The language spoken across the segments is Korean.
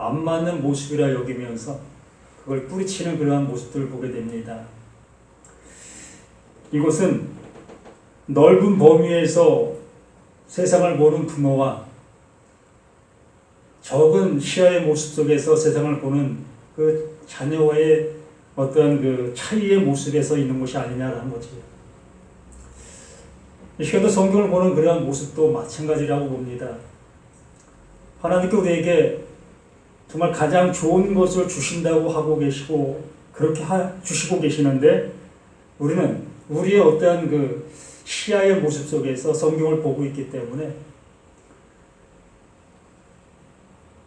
안 맞는 모습이라 여기면서 그걸 뿌리치는 그러한 모습들을 보게 됩니다. 이것은 넓은 범위에서 세상을 보는 부모와 적은 시야의 모습 속에서 세상을 보는 그 자녀와의 어떤 그 차이의 모습에서 있는 것이 아니냐라는 거지. 이 시간도 성경을 보는 그러한 모습도 마찬가지라고 봅니다. 하나님께 우리에게 정말 가장 좋은 것을 주신다고 하고 계시고 그렇게 주시고 계시는데 우리는 우리의 어떠한 그 시야의 모습 속에서 성경을 보고 있기 때문에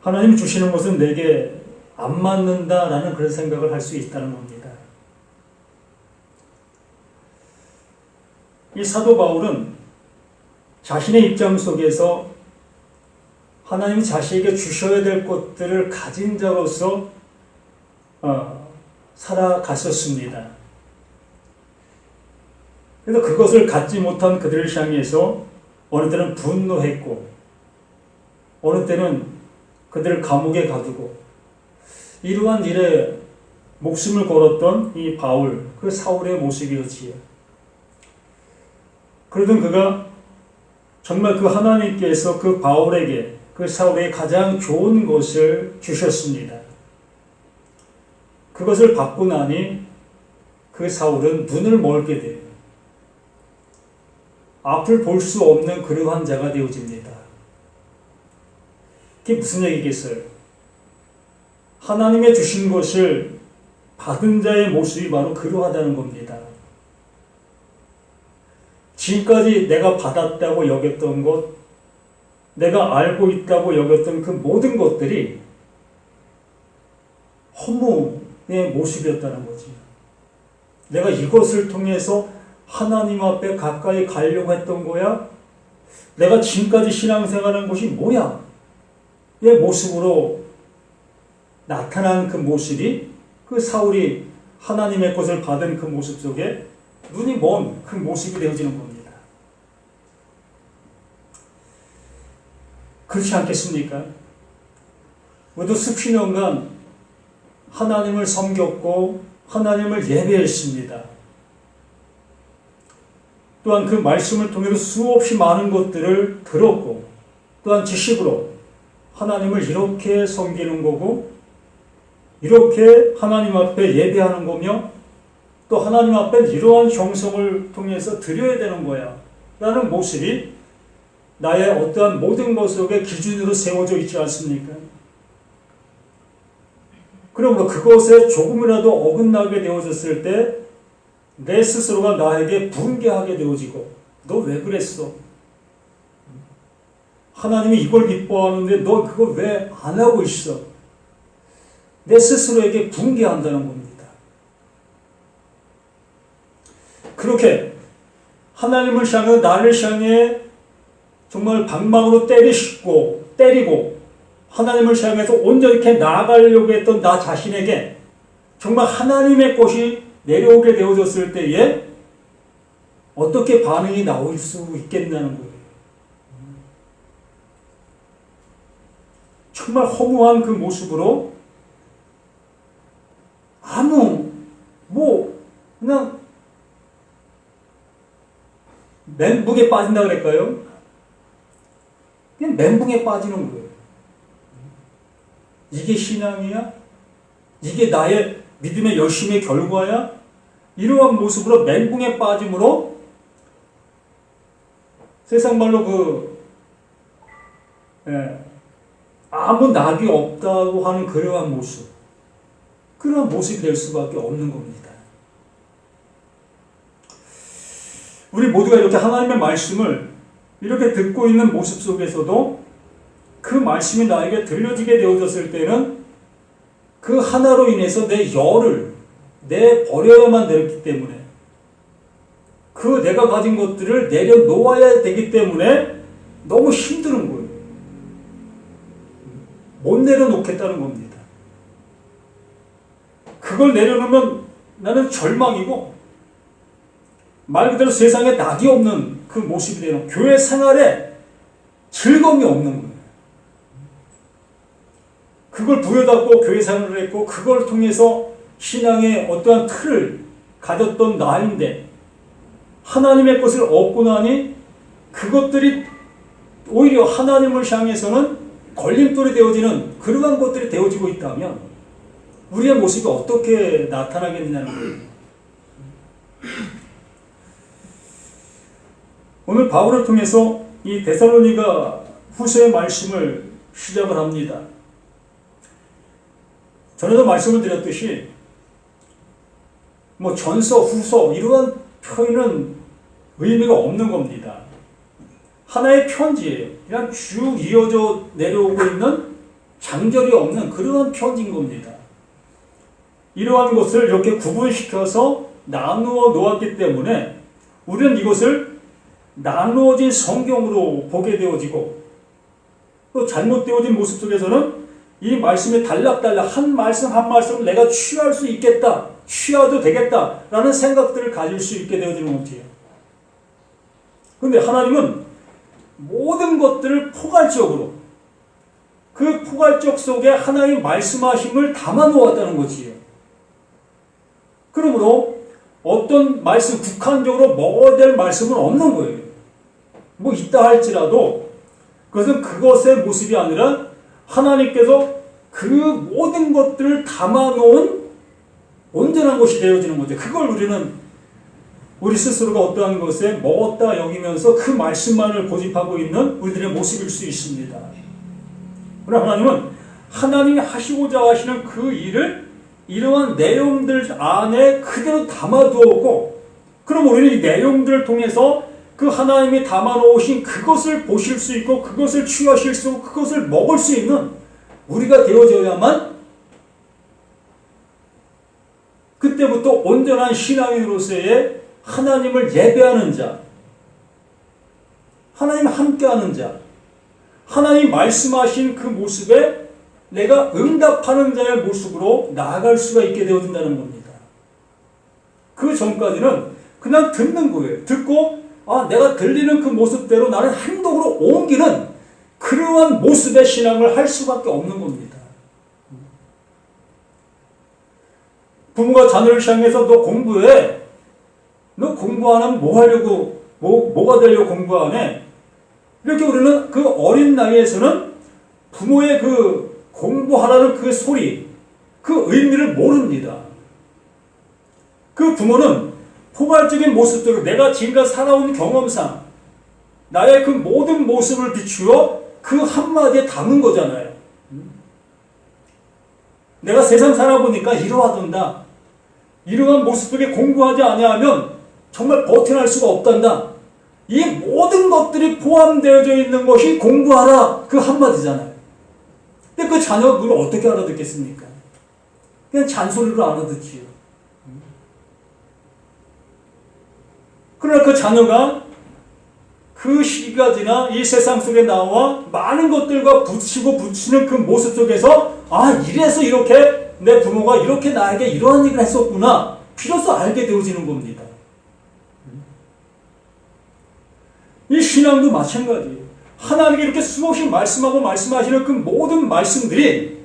하나님 주시는 것은 내게 안 맞는다라는 그런 생각을 할 수 있다는 겁니다. 이 사도 바울은 자신의 입장 속에서 하나님이 자신에게 주셔야 될 것들을 가진 자로서 살아갔었습니다. 그래서 그것을 갖지 못한 그들을 향해서 어느 때는 분노했고 어느 때는 그들을 감옥에 가두고 이러한 일에 목숨을 걸었던 이 바울, 그 사울의 모습이었지요. 그러던 그가 정말 그 하나님께서 그 바울에게 그 사울에게 가장 좋은 것을 주셨습니다. 그것을 받고 나니 그 사울은 눈을 멀게 돼요. 앞을 볼 수 없는 그러한 자가 되어집니다. 그게 무슨 얘기겠어요? 하나님의 주신 것을 받은 자의 모습이 바로 그러하다는 겁니다. 지금까지 내가 받았다고 여겼던 것, 내가 알고 있다고 여겼던 그 모든 것들이 허무의 모습이었다는 거지. 내가 이것을 통해서 하나님 앞에 가까이 가려고 했던 거야? 내가 지금까지 신앙생활한 것이 뭐야? 의 모습으로 나타난 그 모습이 그 사울이 하나님의 것을 받은 그 모습 속에 눈이 먼 그 모습이 되어지는 겁니다. 그렇지 않겠습니까? 우리도 수십 년간 하나님을 섬겼고 하나님을 예배했습니다. 또한 그 말씀을 통해서 수없이 많은 것들을 들었고 또한 지식으로 하나님을 이렇게 섬기는 거고 이렇게 하나님 앞에 예배하는 거며 또 하나님 앞에 이러한 정성을 통해서 드려야 되는 거야 라는 모습이 나의 어떠한 모든 것 속에 기준으로 세워져 있지 않습니까? 그러므로 그것에 조금이라도 어긋나게 되어졌을 때 내 스스로가 나에게 분개하게 되어지고 너 왜 그랬어? 하나님이 이걸 기뻐하는데 너 그걸 왜 안 하고 있어? 내 스스로에게 분개한다는 겁니다. 그렇게 하나님을 향해 나를 향해 정말 방망으로 때리고 하나님을 향해서 온전히 나아가려고 했던 나 자신에게 정말 하나님의 것이 내려오게 되어졌을 때에 어떻게 반응이 나올 수 있겠냐는 거예요. 정말 허무한 그 모습으로 그냥 멘붕에 빠진다 그럴까요? 그냥 멘붕에 빠지는 거예요. 이게 신앙이야? 이게 나의 믿음의 열심의 결과야? 이러한 모습으로 멘붕에 빠짐으로 세상 말로 아무 낙이 없다고 하는 그러한 모습, 그러한 모습이 될 수밖에 없는 겁니다. 우리 모두가 이렇게 하나님의 말씀을 이렇게 듣고 있는 모습 속에서도 그 말씀이 나에게 들려지게 되어졌을 때는 그 하나로 인해서 내 열을 내버려야만 되기 때문에 그 내가 가진 것들을 내려놓아야 되기 때문에 너무 힘드는 거예요. 못 내려놓겠다는 겁니다. 그걸 내려놓으면 나는 절망이고 말 그대로 세상에 낙이 없는 그 모습이 되는 교회 생활에 즐거움이 없는 거예요. 그걸 부여잡고 교회 생활을 했고 그걸 통해서 신앙의 어떠한 틀을 가졌던 나인데 하나님의 것을 얻고 나니 그것들이 오히려 하나님을 향해서는 걸림돌이 되어지는 그러한 것들이 되어지고 있다면 우리의 모습이 어떻게 나타나겠느냐는 거예요. 오늘 바울을 통해서 이 데살로니가 후서의 말씀을 시작을 합니다. 전에도 말씀을 드렸듯이 전서, 후서 이러한 표현은 의미가 없는 겁니다. 하나의 편지예요. 그냥 쭉 이어져 내려오고 있는 장절이 없는 그러한 편지인 겁니다. 이러한 것을 이렇게 구분시켜서 나누어 놓았기 때문에 우리는 이것을 나누어진 성경으로 보게 되어지고 또 잘못되어진 모습 속에서는 이 말씀이 단락단락 한 말씀 한 말씀을 내가 취할 수 있겠다, 취해도 되겠다라는 생각들을 가질 수 있게 되어지는 것이에요. 그런데 하나님은 모든 것들을 포괄적으로 그 포괄적 속에 하나님 말씀하심을 담아 놓았다는 것이에요. 그러므로 어떤 말씀, 국한적으로 먹어야 될 말씀은 없는 거예요. 있다 할지라도 그것은 그것의 모습이 아니라 하나님께서 그 모든 것들을 담아놓은 온전한 것이 되어지는 거죠. 그걸 우리는 우리 스스로가 어떠한 것에 먹었다 여기면서 그 말씀만을 고집하고 있는 우리들의 모습일 수 있습니다. 그러나 하나님은 하나님이 하시고자 하시는 그 일을 이러한 내용들 안에 그대로 담아두었고 그럼 우리는 이 내용들을 통해서 그 하나님이 담아놓으신 그것을 보실 수 있고 그것을 취하실 수 있고 그것을 먹을 수 있는 우리가 되어져야만 그때부터 온전한 신앙인으로서의 하나님을 예배하는 자, 하나님 함께하는 자, 하나님 말씀하신 그 모습에 내가 응답하는 자의 모습으로 나아갈 수가 있게 되어진다는 겁니다. 그 전까지는 그냥 듣는 거예요. 듣고 내가 들리는 그 모습대로 나는 행동으로 옮기는 그러한 모습의 신앙을 할 수밖에 없는 겁니다. 부모가 자녀를 향해서 너 공부해. 너 공부 안 하면 뭐 하려고, 뭐가 되려고 공부 안 해? 이렇게 우리는 그 어린 나이에서는 부모의 그 공부하라는 그 소리, 그 의미를 모릅니다. 그 부모는 포괄적인 모습대로 내가 지금까지 살아온 경험상 나의 그 모든 모습을 비추어 그 한마디에 담은 거잖아요. 내가 세상 살아보니까 이러하던다. 이러한 모습 속에 공부하지 아니하면 정말 버텨낼 수가 없단다. 이 모든 것들이 포함되어져 있는 것이 공부하라 그 한마디잖아요. 근데 그 자녀가 그걸 어떻게 알아듣겠습니까? 그냥 잔소리로 알아듣지요. 그러나 그 자녀가 그 시기가 지나 이 세상 속에 나와 많은 것들과 붙이는 그 모습 속에서 이래서 이렇게 내 부모가 이렇게 나에게 이러한 얘기를 했었구나 비로소 알게 되어지는 겁니다. 이 신앙도 마찬가지예요. 하나님께 이렇게 수없이 말씀하고 말씀하시는 그 모든 말씀들이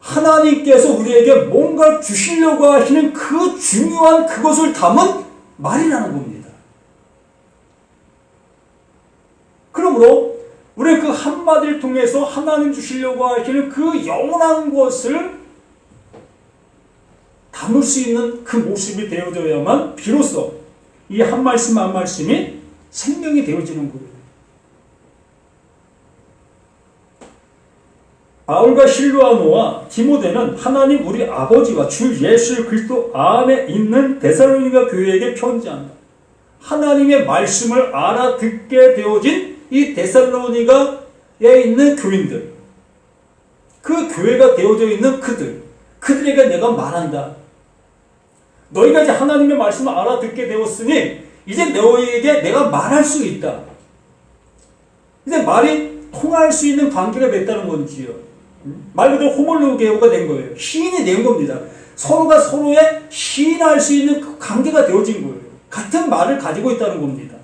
하나님께서 우리에게 뭔가 주시려고 하시는 그 중요한 그것을 담은 말이라는 겁니다. 그러므로 우리는 그 한마디를 통해서 하나님 주시려고 하시는 그 영원한 것을 담을 수 있는 그 모습이 되어져야만 비로소 이 한 말씀 한 말씀이 생명이 되어지는 거예요. 바울과 실루아노와 디모데는 하나님 우리 아버지와 주 예수 그리스도 안에 있는 데살로니가 교회에게 편지한다. 하나님의 말씀을 알아듣게 되어진 이 데살로니가에 있는 교인들, 그 교회가 되어져 있는 그들에게 내가 말한다. 너희가 이제 하나님의 말씀을 알아듣게 되었으니 이제 너희에게 내가 말할 수 있다. 이제 말이 통할 수 있는 관계가 됐다는 건지요. 말 그대로 호몰로게오가 된 거예요. 시인이 된 겁니다. 서로가 서로의 시인할 수 있는 그 관계가 되어진 거예요. 같은 말을 가지고 있다는 겁니다.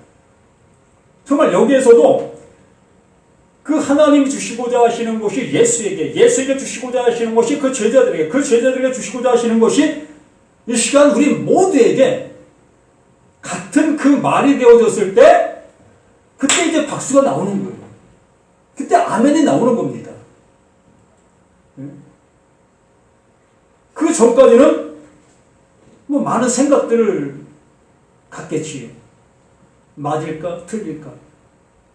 정말 여기에서도 그 하나님이 주시고자 하시는 것이 예수에게 주시고자 하시는 것이 그 제자들에게 주시고자 하시는 것이 이 시간 우리 모두에게 같은 그 말이 되어졌을 때 그때 이제 박수가 나오는 거예요. 그때 아멘이 나오는 겁니다. 그 전까지는 뭐 많은 생각들을 갖겠지요. 맞을까? 틀릴까?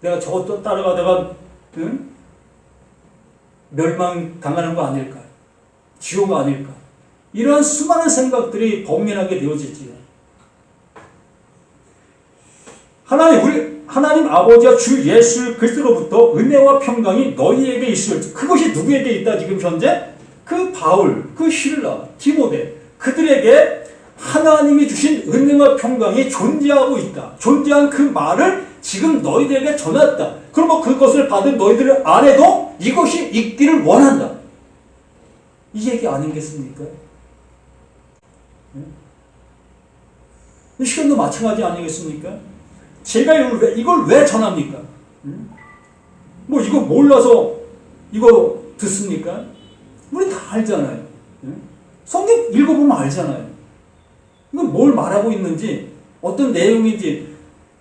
내가 저것도 따라가다가 멸망당하는 거 아닐까? 지옥 아닐까? 이러한 수많은 생각들이 범민하게 되어지지요. 하나님 아버지와 주 예수 그리스도로부터 은혜와 평강이 너희에게 있을지. 그것이 누구에게 있다 지금 현재? 그 바울, 그 실라, 디모데 그들에게 하나님이 주신 은혜와 평강이 존재하고 있다. 존재한 그 말을 지금 너희들에게 전했다. 그러면 그것을 받은 너희들 안에도 이것이 있기를 원한다. 이 얘기 아니겠습니까? 이 시간도 마찬가지 아니겠습니까? 제가 이걸 왜 전합니까? 뭐 이거 몰라서 이거 듣습니까? 우리 다 알잖아요. 성경 읽어보면 알잖아요. 이건 뭘 말하고 있는지, 어떤 내용인지,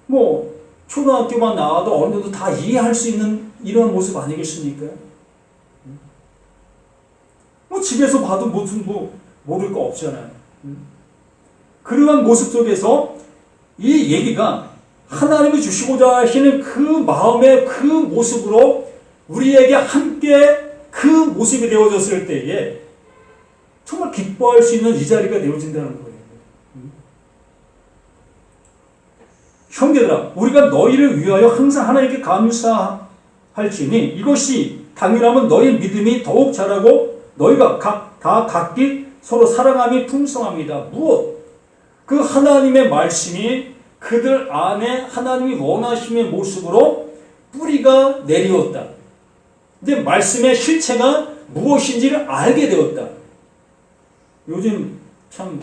뭐, 초등학교만 나와도 어느 정도 다 이해할 수 있는 이런 모습 아니겠습니까? 뭐, 집에서 봐도 무슨 모를 거 없잖아요. 그러한 모습 속에서 이 얘기가 하나님이 주시고자 하시는 그 마음의 그 모습으로 우리에게 함께 그 모습이 되어졌을 때에 정말 기뻐할 수 있는 이 자리가 되어진다는 거예요. 형제들아, 우리가 너희를 위하여 항상 하나님께 감사할지니 이것이 당연하면 너희 믿음이 더욱 자라고 너희가 다 각기 서로 사랑함이 풍성합니다. 무엇? 그 하나님의 말씀이 그들 안에 하나님이 원하심의 모습으로 뿌리가 내리었다. 이제 말씀의 실체가 무엇인지를 알게 되었다. 요즘 참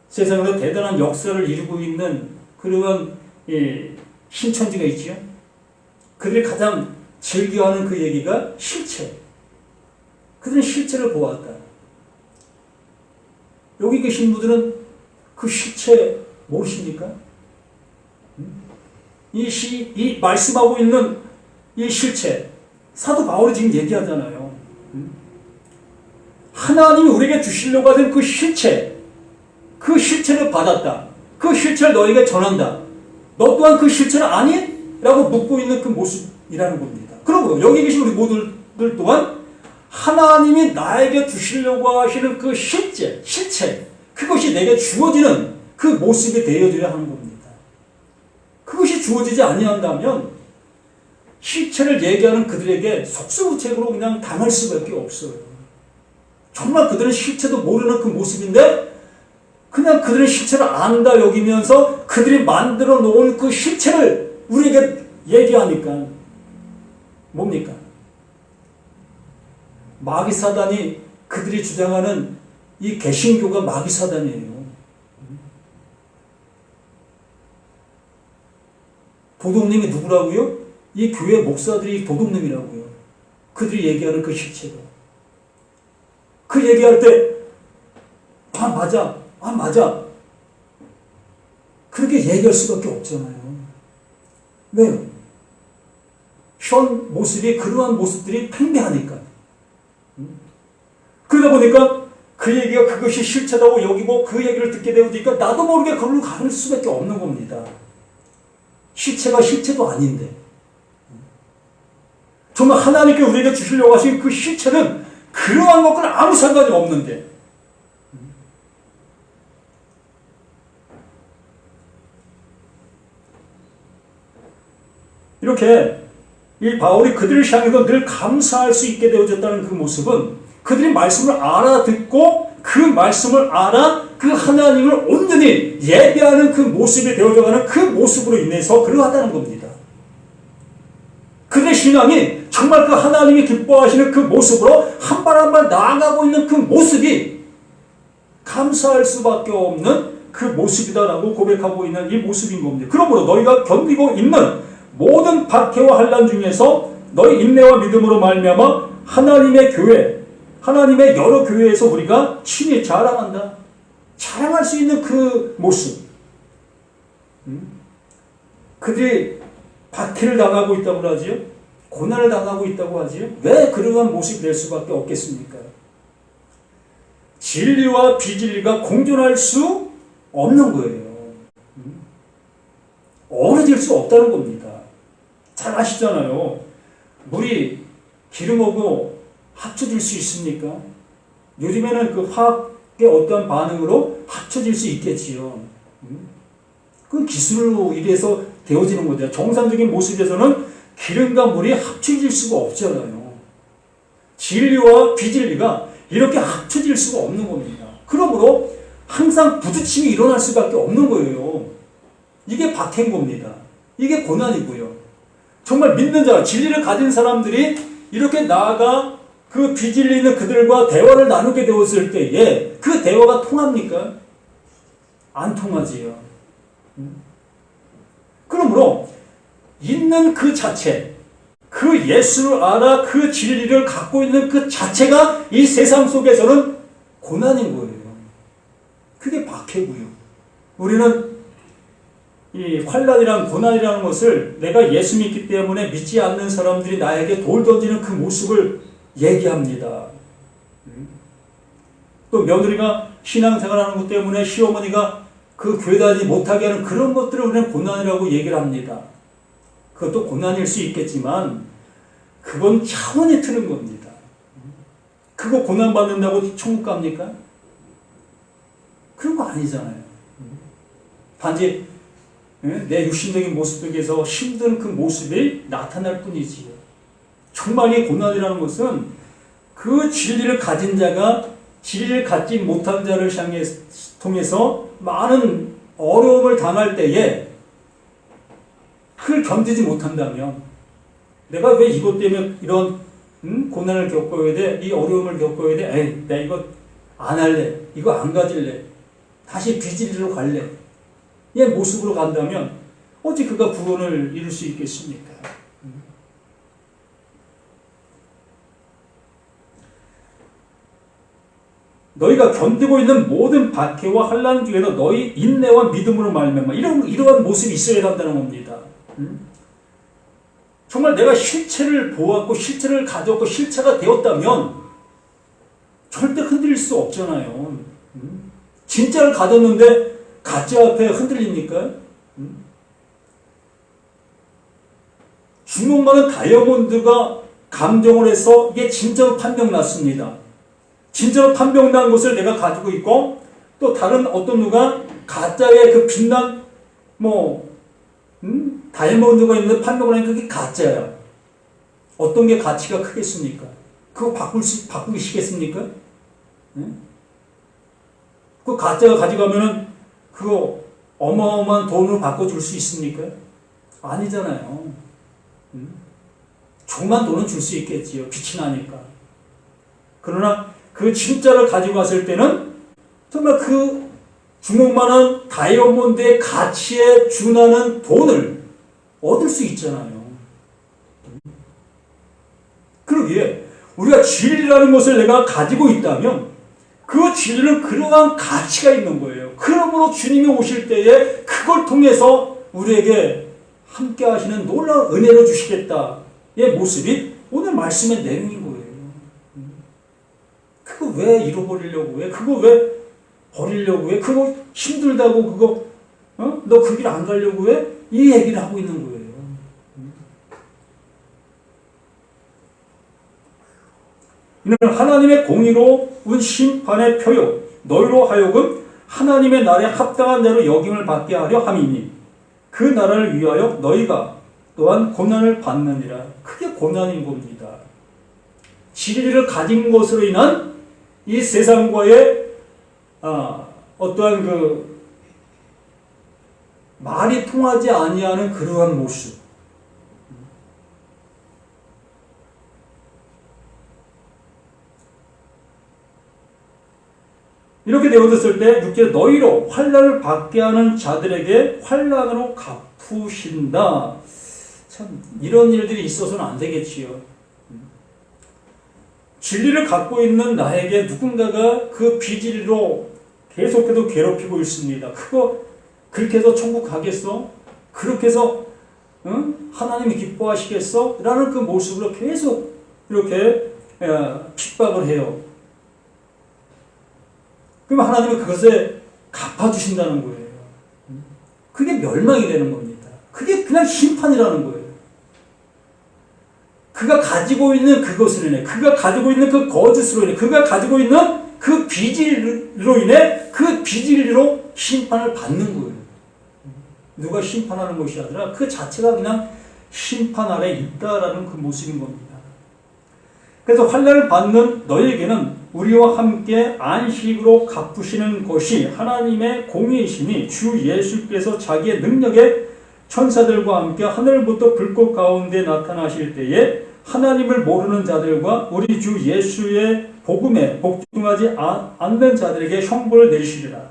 세상에서 대단한 역사를 이루고 있는 그런 신천지가 있지요. 그들이 가장 즐겨하는 그 얘기가 실체. 그들은 실체를 보았다. 여기 계신 분들은 그 실체 무엇입니까? 이 말씀하고 있는 이 실체, 사도 바울이 지금 얘기하잖아요. 하나님이 우리에게 주시려고 하는 그 실체, 그 실체를 받았다. 그 실체를 너에게 전한다. 너 또한 그 실체는 아니? 라고 묻고 있는 그 모습이라는 겁니다. 그러고 여기 계신 우리 모두들 또한 하나님이 나에게 주시려고 하시는 그 실체, 그것이 내게 주어지는 그 모습이 되어져야 하는 겁니다. 그것이 주어지지 아니한다면 실체를 얘기하는 그들에게 속수무책으로 그냥 당할 수밖에 없어요. 정말 그들은 실체도 모르는 그 모습인데 그냥 그들의 실체를 안다 여기면서 그들이 만들어 놓은 그 실체를 우리에게 얘기하니까 뭡니까? 마귀사단이 그들이 주장하는 이 개신교가 마귀사단이에요. 도둑님이 누구라고요? 이 교회 목사들이 도둑님이라고요. 그들이 얘기하는 그 실체가. 그 얘기할 때 아 맞아 그렇게 얘기할 수밖에 없잖아요. 왜요? 현 모습이 그러한 모습들이 팽배하니까. 그러다 보니까 그 얘기가 그것이 실체라고 여기고 그 얘기를 듣게 되니까 나도 모르게 그걸로 가는 수밖에 없는 겁니다. 실체가 실체도 아닌데 정말 하나님께 우리에게 주시려고 하신 그 실체는 그러한 것과는 아무 상관이 없는데 이렇게 이 바울이 그들을 향해서 늘 감사할 수 있게 되어졌다는 그 모습은 그들이 말씀을 알아듣고 그 말씀을 알아 그 하나님을 온전히 예배하는 그 모습이 되어져가는 그 모습으로 인해서 그러하다는 겁니다. 그들의 신앙이 정말 그 하나님이 기뻐하시는 그 모습으로 한 발 한 발 나아가고 있는 그 모습이 감사할 수밖에 없는 그 모습이다라고 고백하고 있는 이 모습인 겁니다. 그러므로 너희가 견디고 있는 모든 박해와 환난 중에서 너희 인내와 믿음으로 말미암아 하나님의 교회, 하나님의 여러 교회에서 우리가 친히 자랑한다. 자랑할 수 있는 그 모습. 그들이 박해를 당하고 있다고 하지요? 고난을 당하고 있다고 하지요? 왜 그러한 모습이 될 수밖에 없겠습니까? 진리와 비진리가 공존할 수 없는 거예요. 어우러질 수 없다는 겁니다. 잘 아시잖아요. 물이 기름하고 합쳐질 수 있습니까? 요즘에는 그 화학의 어떤 반응으로 합쳐질 수 있겠지요. 그 기술로 인해서 되어지는 거죠. 정상적인 모습에서는 기름과 물이 합쳐질 수가 없잖아요. 진리와 비진리가 이렇게 합쳐질 수가 없는 겁니다. 그러므로 항상 부딪힘이 일어날 수밖에 없는 거예요. 이게 박해인 겁니다. 이게 고난이고요. 정말 믿는 자, 진리를 가진 사람들이 이렇게 나아가 그 비진리 있는 그들과 대화를 나누게 되었을 때에 그 대화가 통합니까? 안 통하지요. 그러므로 있는 그 자체, 그 예수를 알아 그 진리를 갖고 있는 그 자체가 이 세상 속에서는 고난인 거예요. 그게 박해고요. 우리는 이 환난이란 고난이라는 것을 내가 예수 믿기 때문에 믿지 않는 사람들이 나에게 돌 던지는 그 모습을 얘기합니다. 또 며느리가 신앙생활하는 것 때문에 시어머니가 그 교회 다니지 못하게 하는 그런 것들을 우리는 고난이라고 얘기를 합니다. 그것도 고난일 수 있겠지만 그건 차원이 트는 겁니다. 그거 고난받는다고 천국 갑니까? 그런 거 아니잖아요. 단지 내 육신적인 모습 속에서 힘든 그 모습이 나타날 뿐이지요. 정말 이 고난이라는 것은 그 진리를 가진 자가 진리를 갖지 못한 자를 통해서 많은 어려움을 당할 때에 그걸 견디지 못한다면 내가 왜 이것 때문에 이런 고난을 겪어야 돼? 이 어려움을 겪어야 돼? 에이, 나 이거 안 할래. 이거 안 가질래. 다시 비진리로 갈래. 이 모습으로 간다면 어찌 그가 구원을 이룰 수 있겠습니까? 너희가 견디고 있는 모든 박해와 환난 중에도 너희 인내와 믿음으로 말미암아 이러한 모습이 있어야 한다는 겁니다. 정말 내가 실체를 보았고 실체를 가졌고 실체가 되었다면 절대 흔들릴 수 없잖아요. 진짜를 가졌는데 가짜 앞에 흔들립니까? 주먹 많은 다이아몬드가 감정을 해서 이게 진짜로 판명났습니다. 진짜로 판명난 것을 내가 가지고 있고 또 다른 어떤 누가 가짜의 그 빛난 다이아몬드가 있는 판명을 하는 그게 가짜야. 어떤 게 가치가 크겠습니까? 그거 바꾸시겠습니까? 그 가짜가 가져가면은 그거 어마어마한 돈으로 바꿔줄 수 있습니까? 아니잖아요. 조그만 돈은 줄 수 있겠지요. 빛이 나니까. 그러나 그 진짜를 가지고 왔을 때는 정말 그 주먹만한 다이아몬드의 가치에 준하는 돈을 얻을 수 있잖아요. 그러기에 우리가 진리라는 것을 내가 가지고 있다면 그 진리는 그러한 가치가 있는 거예요. 그러므로 주님이 오실 때에 그걸 통해서 우리에게 함께 하시는 놀라운 은혜를 주시겠다의 모습이 오늘 말씀의 내용인 거예요. 그거 왜 잃어버리려고 해? 그거 왜 버리려고 해? 그거 힘들다고 그거 너 그 길 안 가려고 해? 이 얘기를 하고 있는 거예요. 이는 하나님의 공의로운 심판의 표요 너희로 하여금 하나님의 날에 합당한 대로 여김을 받게 하려 함이니 그 나라를 위하여 너희가 또한 고난을 받느니라. 그게 고난인 겁니다. 진리를 가진 것으로 인한 이 세상과의 어떠한 그 말이 통하지 아니하는 그러한 모습. 이렇게 되어졌을 때 6절에 너희로 환난을 받게 하는 자들에게 환난으로 갚으신다. 참 이런 일들이 있어서는 안 되겠지요. 진리를 갖고 있는 나에게 누군가가 그 비진리로 계속해서 괴롭히고 있습니다. 그거 그렇게 해서 천국 가겠어? 그렇게 해서 하나님이 기뻐하시겠어? 라는 그 모습으로 계속 이렇게 핍박을 해요. 그럼 하나님은 그것에 갚아주신다는 거예요. 그게 멸망이 되는 겁니다. 그게 그냥 심판이라는 거예요. 그가 가지고 있는 그것으로 인해, 그가 가지고 있는 그 거짓으로 인해, 그가 가지고 있는 그 비질로 인해 그 비질로 심판을 받는 거예요. 누가 심판하는 것이 아니라 그 자체가 그냥 심판 아래 있다라는 그 모습인 겁니다. 그래서 환난을 받는 너에게는 우리와 함께 안식으로 갚으시는 것이 하나님의 공의이시니 주 예수께서 자기의 능력에 천사들과 함께 하늘부터 불꽃 가운데 나타나실 때에 하나님을 모르는 자들과 우리 주 예수의 복음에 복종하지 않는 자들에게 형벌을 내리시리라.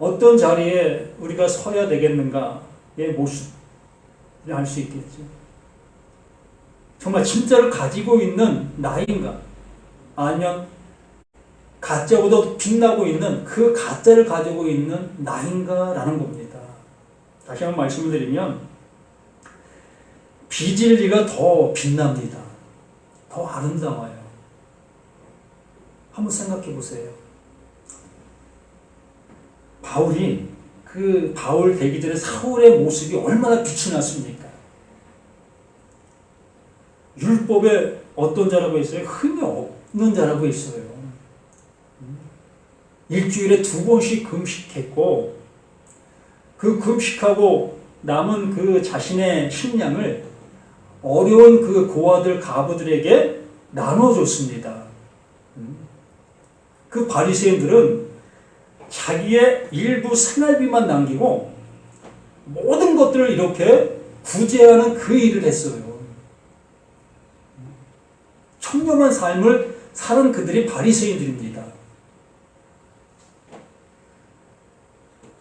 어떤 자리에 우리가 서야 되겠는가의 모습을 알 수 있겠죠. 정말 진짜를 가지고 있는 나인가? 아니면 가짜보다 빛나고 있는 그 가짜를 가지고 있는 나인가라는 겁니다. 다시 한번 말씀을 드리면 비진리가 더 빛납니다. 더 아름다워요. 한번 생각해 보세요. 바울이 그 바울 되기 전에 사울의 모습이 얼마나 빛이 났습니까? 율법에 어떤 자라고 했어요? 흠이 없는 자라고 했어요. 일주일에 2번씩 금식했고 그 금식하고 남은 그 자신의 식량을 어려운 그 고아들 가부들에게 나눠줬습니다. 그 바리새인들은 자기의 일부 생활비만 남기고 모든 것들을 이렇게 구제하는 그 일을 했어요. 청렴한 삶을 사는 그들이 바리새인들입니다.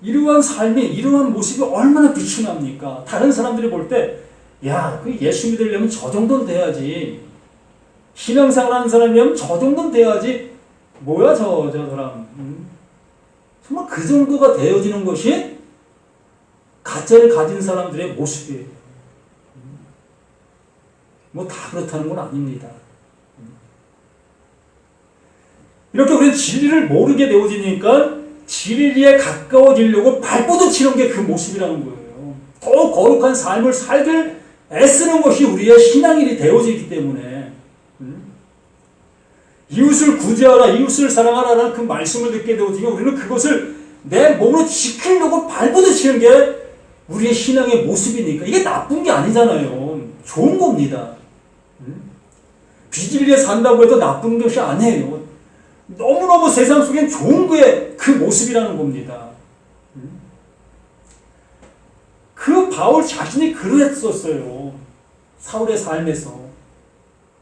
이러한 삶이, 이러한 모습이 얼마나 빛이 납니까? 다른 사람들이 볼 때, 야, 그 예수 믿으려면 저 정도는 돼야지. 신앙생활 하는 사람이면 저 정도는 돼야지. 뭐야, 저 사람. 정말 그 정도가 되어지는 것이 가짜를 가진 사람들의 모습이에요. 뭐 다 그렇다는 건 아닙니다. 이렇게 우리는 진리를 모르게 되어지니까 진리에 가까워지려고 발버둥치는 게 그 모습이라는 거예요. 더 거룩한 삶을 살길 애쓰는 것이 우리의 신앙일이 되어지기 때문에 이웃을 구제하라, 이웃을 사랑하라는 그 말씀을 듣게 되어지면 우리는 그것을 내 몸으로 지키려고 발버둥치는 게 우리의 신앙의 모습이니까 이게 나쁜 게 아니잖아요. 좋은 겁니다. 비진리에 산다고 해도 나쁜 것이 아니에요. 너무너무 세상 속엔 좋은 거에 그 모습이라는 겁니다. 그 바울 자신이 그랬었어요. 사울의 삶에서.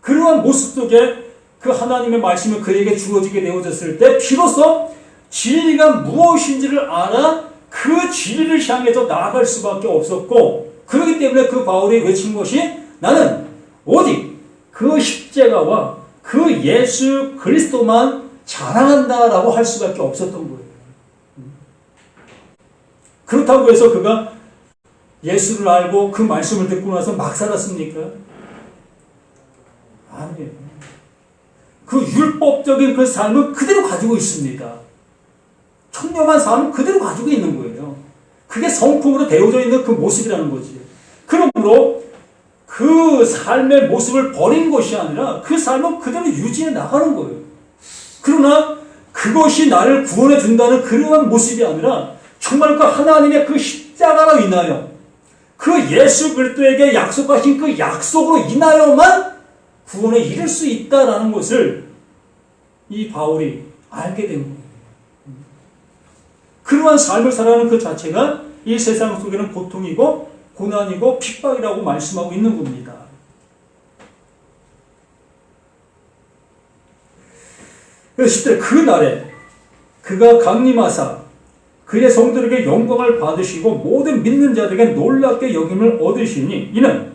그러한 모습 속에 그 하나님의 말씀이 그에게 주어지게 되어졌을 때 비로소 진리가 무엇인지를 알아 그 진리를 향해서 나아갈 수밖에 없었고 그렇기 때문에 그 바울이 외친 것이 나는 오직 그 십자가와 그 예수 그리스도만 자랑한다라고 할 수밖에 없었던 거예요. 그렇다고 해서 그가 예수를 알고 그 말씀을 듣고 나서 막 살았습니까? 아니에요. 그 율법적인 그 삶을 그대로 가지고 있습니다. 청렴한 삶을 그대로 가지고 있는 거예요. 그게 성품으로 되어져 있는 그 모습이라는 거지. 그러므로 그 삶의 모습을 버린 것이 아니라 그 삶은 그대로 유지해 나가는 거예요. 그러나 그것이 나를 구원해 준다는 그러한 모습이 아니라 정말 그 하나님의 그 십자가로 인하여 그 예수 그리스도에게 약속하신 그 약속으로 인하여만 구원에 이를 수 있다라는 것을 이 바울이 알게 된 거예요. 그러한 삶을 살아가는 그 자체가 이 세상 속에는 고통이고 고난이고 핍박이라고 말씀하고 있는 겁니다. 그래서 10절 그 날에 그가 강림하사 그의 성도에게 영광을 받으시고 모든 믿는 자들에게 놀랍게 여김을 얻으시니 이는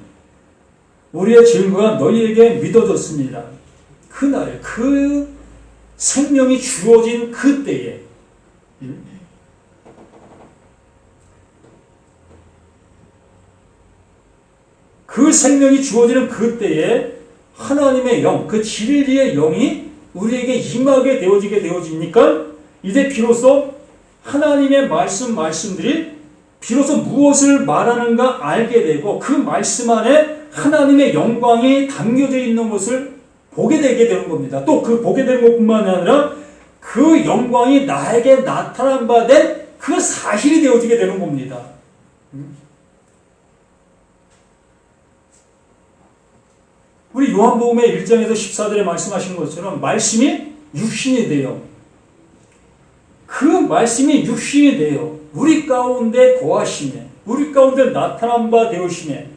우리의 증거가 너희에게 믿어졌습니다. 그날에 그 생명이 주어진 그때에 그 생명이 주어지는 그때에 하나님의 영, 그 진리의 영이 우리에게 임하게 되어지니까 이제 비로소 하나님의 말씀들이 비로소 무엇을 말하는가 알게 되고 그 말씀 안에 하나님의 영광이 담겨져 있는 것을 보게 되게 되는 겁니다. 또 그 보게 되는 것뿐만 아니라 그 영광이 나에게 나타난 바 된 그 사실이 되어지게 되는 겁니다. 우리 요한복음의 1장에서 14절에 말씀하신 것처럼 말씀이 육신이 돼요. 그 말씀이 육신이 돼요. 우리 가운데 거하시네. 우리 가운데 나타난 바 되오시네.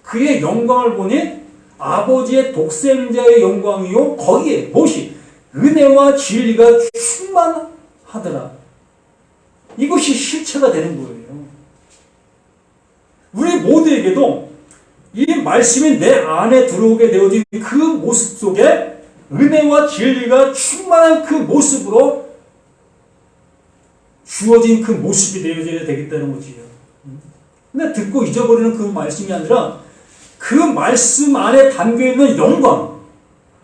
그의 영광을 보니 아버지의 독생자의 영광이요. 거기에 무엇이? 은혜와 진리가 충만하더라. 이것이 실체가 되는 거예요. 우리 모두에게도 이 말씀이 내 안에 들어오게 되어진 그 모습 속에 은혜와 진리가 충만한 그 모습으로 주어진 그 모습이 되어져야 되겠다는 거지요. 근데 듣고 잊어버리는 그 말씀이 아니라 그 말씀 안에 담겨있는 영광,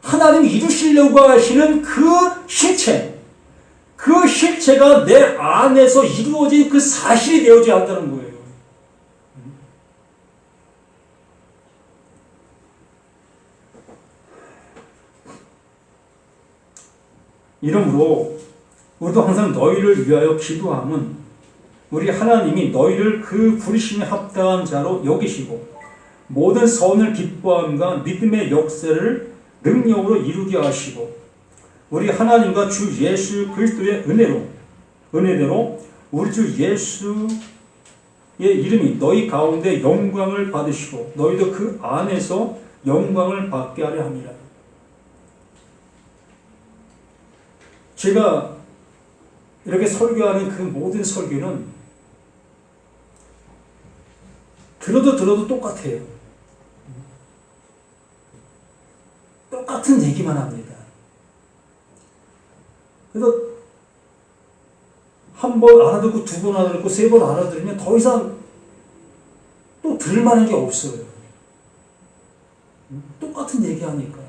하나님이 이루시려고 하시는 그 실체, 그 실체가 내 안에서 이루어진 그 사실이 되어져야 한다는 거예요. 이러므로 우리도 항상 너희를 위하여 기도함은 우리 하나님이 너희를 그 부르심에 합당한 자로 여기시고 모든 선을 기뻐함과 믿음의 역사를 능력으로 이루게 하시고 우리 하나님과 주 예수 그리스도의 은혜대로 우리 주 예수의 이름이 너희 가운데 영광을 받으시고 너희도 그 안에서 영광을 받게 하려 합니다. 제가 이렇게 설교하는 그 모든 설교는 들어도 똑같아요. 똑같은 얘기만 합니다. 그래서 한 번 알아듣고 두 번 알아듣고 세 번 알아들으면 더 이상 또 들을 만한 게 없어요. 똑같은 얘기하니까.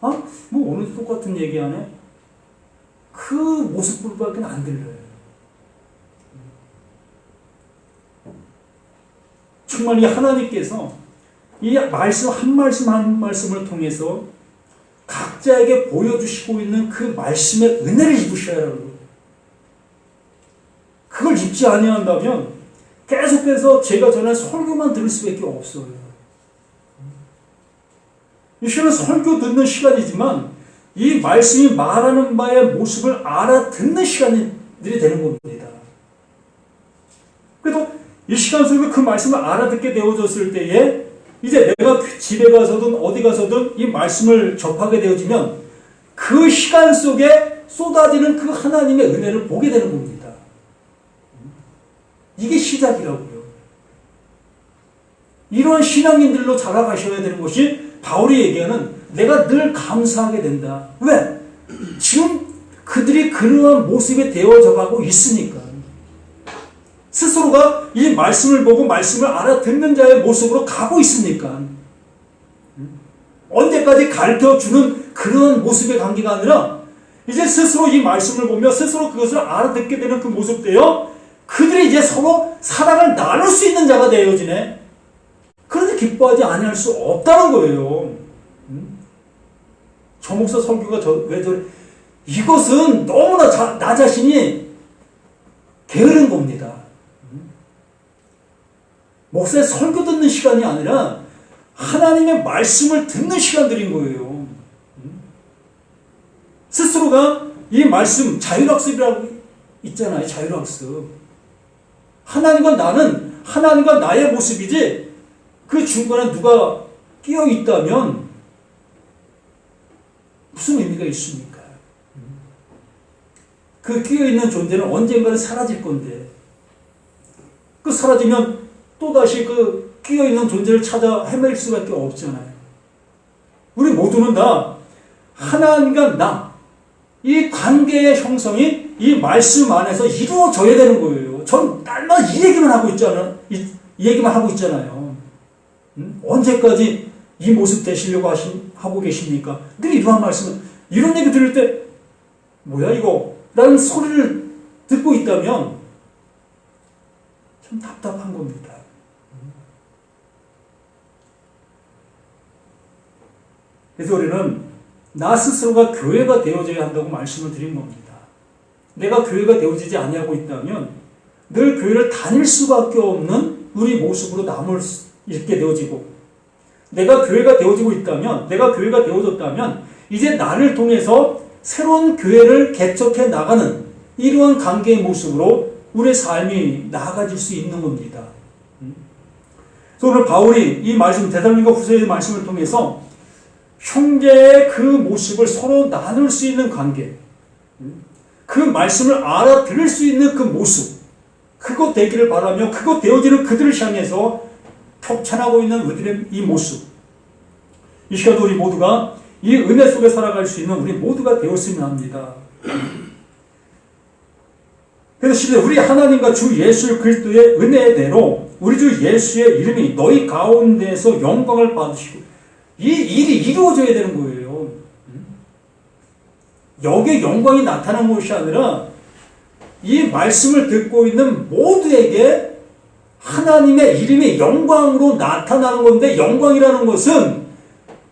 아? 뭐 오늘도 똑같은 얘기하네? 그 모습들밖에 안 들려요. 정말 이 하나님께서 이 말씀 한 말씀 한 말씀을 통해서 각자에게 보여주시고 있는 그 말씀의 은혜를 입으셔야 하고 그걸 입지 아니한다면 계속해서 제가 전한 설교만 들을 수밖에 없어요. 이 시간은 설교 듣는 시간이지만 이 말씀이 말하는 바의 모습을 알아듣는 시간들이 되는 겁니다. 그래도 이 시간 속에 그 말씀을 알아듣게 되어졌을 때에 이제 내가 집에 가서든 어디 가서든 이 말씀을 접하게 되어지면 그 시간 속에 쏟아지는 그 하나님의 은혜를 보게 되는 겁니다. 이게 시작이라고요. 이러한 신앙인들로 자라가셔야 되는 것이 바울이 얘기하는 내가 늘 감사하게 된다. 왜? 지금 그들이 그러한 모습이 되어져 가고 있으니까. 스스로가 이 말씀을 보고 말씀을 알아듣는 자의 모습으로 가고 있으니까. 언제까지 가르쳐주는 그런 모습의 관계가 아니라 이제 스스로 이 말씀을 보며 스스로 그것을 알아듣게 되는 그 모습대요. 그들이 이제 서로 사랑을 나눌 수 있는 자가 되어지네. 그런데 기뻐하지 아니할 수 없다는 거예요. 저 목사 설교가 왜 저래? 이것은 너무나 나 자신이 게으른 겁니다. 목사의 설교 듣는 시간이 아니라 하나님의 말씀을 듣는 시간들인 거예요. 스스로가 이 말씀, 자율학습이라고 있잖아요. 자율학습. 하나님과 나의 모습이지 그 중간에 누가 끼어 있다면 무슨 의미가 있습니까? 그 끼어있는 존재는 언젠가는 사라질 건데, 그 사라지면 또다시 그 끼어있는 존재를 찾아 헤맬 수밖에 없잖아요. 우리 모두는 다 하나님과 나, 이 관계의 형성이 이 말씀 안에서 이루어져야 되는 거예요. 전 날마다 이 얘기만 하고 있잖아요. 이 얘기만 하고 있잖아요. 언제까지 이 모습 되시려고 하고 계십니까? 늘 이러한 말씀은, 이런 얘기 들을 때, 뭐야 이거? 라는 소리를 듣고 있다면 참 답답한 겁니다. 그래서 우리는 나 스스로가 교회가 되어져야 한다고 말씀을 드린 겁니다. 내가 교회가 되어지지 아니하고 있다면 늘 교회를 다닐 수밖에 없는 우리 모습으로 남을 수 있게 되어지고, 내가 교회가 되어지고 있다면, 내가 교회가 되어졌다면 이제 나를 통해서 새로운 교회를 개척해 나가는 이러한 관계의 모습으로 우리의 삶이 나아가질 수 있는 겁니다. 그래서 오늘 바울이 이 말씀, 데살로니가 후서의 말씀을 통해서 형제의 그 모습을 서로 나눌 수 있는 관계, 그 말씀을 알아들을 수 있는 그 모습, 그것 되기를 바라며 그것 되어지는 그들을 향해서 협찬하고 있는 우리들의 이 모습, 이 시간도 우리 모두가 이 은혜 속에 살아갈 수 있는 우리 모두가 되었으면 합니다. 그래서 우리 하나님과 주 예수 그리스도의 은혜대로 우리 주 예수의 이름이 너희 가운데서 영광을 받으시고, 이 일이 이루어져야 되는 거예요. 여기에 영광이 나타난 것이 아니라 이 말씀을 듣고 있는 모두에게 하나님의 이름이 영광으로 나타나는 건데, 영광이라는 것은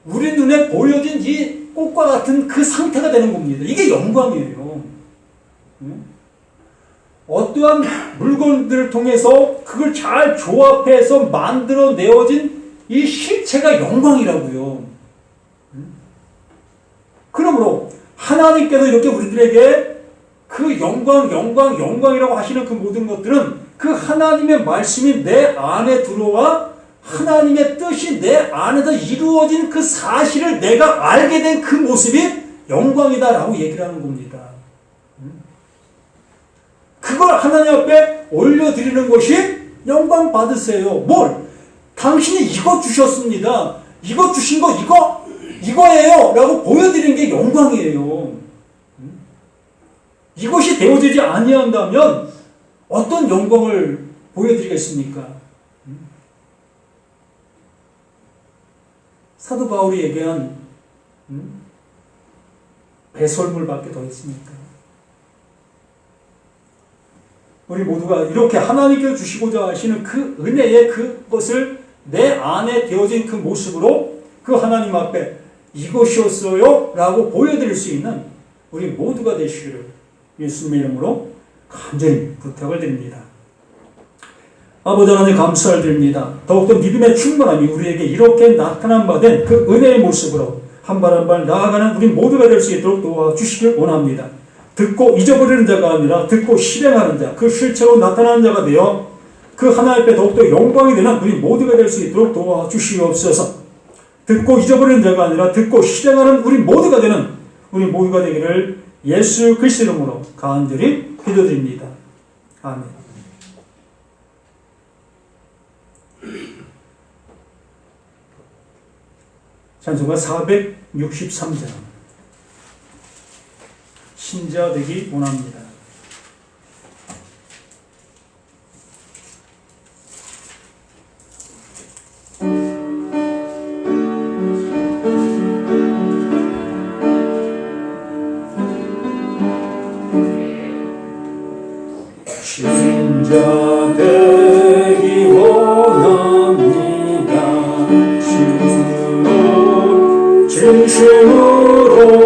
우리 눈에 보여진 이 꽃과 같은 그 상태가 되는 겁니다. 이게 영광이에요. 어떠한 물건들을 통해서 그걸 잘 조합해서 만들어내어진 이 실체가 영광이라고요. 그러므로 하나님께서 이렇게 우리들에게 그 영광이라고 하시는 그 모든 것들은 그 하나님의 말씀이 내 안에 들어와 하나님의 뜻이 내 안에서 이루어진 그 사실을 내가 알게 된 그 모습이 영광이다라고 얘기를 하는 겁니다. 그걸 하나님 앞에 올려드리는 것이 영광 받으세요. 뭘? 당신이 이거 주셨습니다. 이거 주신 거 이거예요 라고 보여드리는 게 영광이에요. 이것이 되어지지 아니한다면 어떤 영광을 보여드리겠습니까? 사도 바울이 얘기한 배설물밖에 더 있습니까? 우리 모두가 이렇게 하나님께서 주시고자 하시는 그 은혜의 그것을 내 안에 되어진 그 모습으로 그 하나님 앞에 이것이었어요 라고 보여드릴 수 있는 우리 모두가 되시기를 예수님의 이름으로 간절히 부탁을 드립니다. 아버지 하나님 감사를 드립니다. 더욱더 믿음의 충만함이 우리에게 이렇게 나타난 바 된 그 은혜의 모습으로 한 발 한 발 나아가는 우리 모두가 될 수 있도록 도와주시길 원합니다. 듣고 잊어버리는 자가 아니라 듣고 실행하는 자, 그 실체로 나타나는 자가 되어 그 하나님 앞에 더욱더 영광이 되는 우리 모두가 될 수 있도록 도와주시옵소서. 듣고 잊어버리는 자가 아니라 듣고 실행하는 우리 모두가 되는 우리 모두가 되기를 예수 그리스도 이름으로 간절히 기도드립니다. 아멘. 찬송가 463장 신자 되기 원합니다. 신자 되기 원합니다. 진심으로